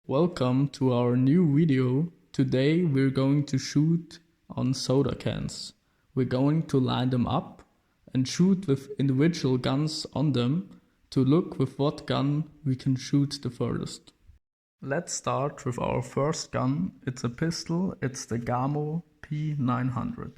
Welcome to our new video. Today we're going to shoot on soda cans. We're going to line them up and shoot with individual guns on them to look with what gun we can shoot the furthest. Let's start with our first gun. It's a pistol. It's the Gamo P900.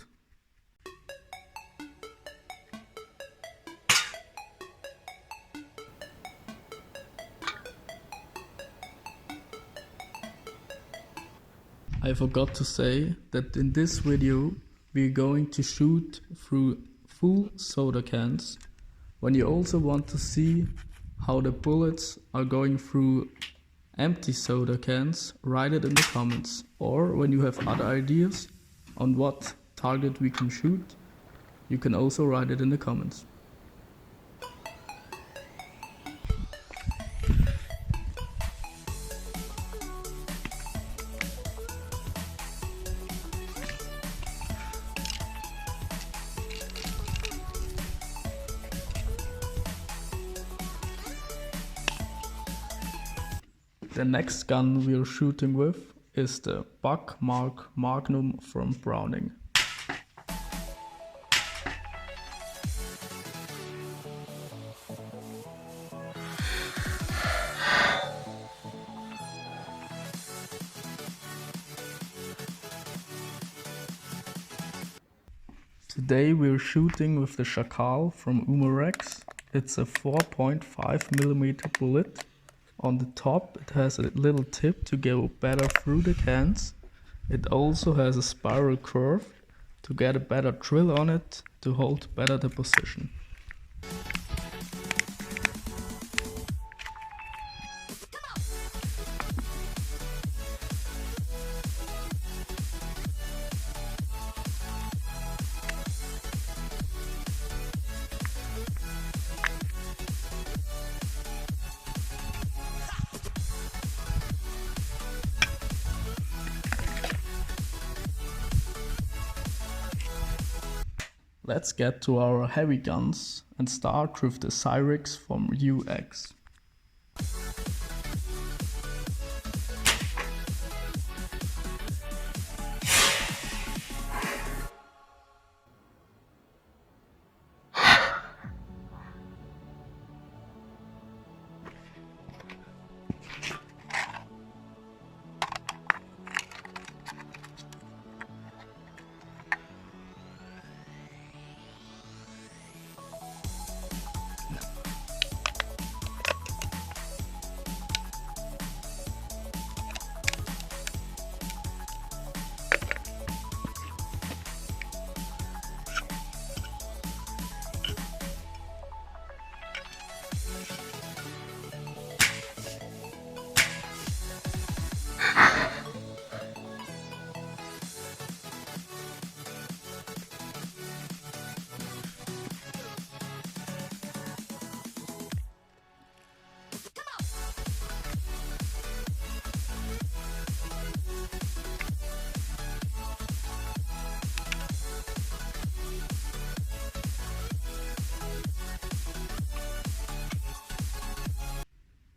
I forgot to say that in this video we're going to shoot through full soda cans. When you also want to see how the bullets are going through empty soda cans, write it in the comments. Or when you have other ideas on what target we can shoot, you can also write it in the comments. The next gun we're shooting with is the Buckmark Magnum from Browning. Today we're shooting with the Schadow from Umarex. It's a 4.5mm bullet. On the top it has a little tip to go better through the cans. It also has a spiral curve to get a better drill on it to hold better the position. Let's get to our heavy guns and start with the Syrix from UX.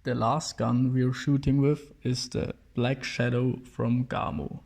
The last gun we're shooting with is the Black Schadow from Gamo.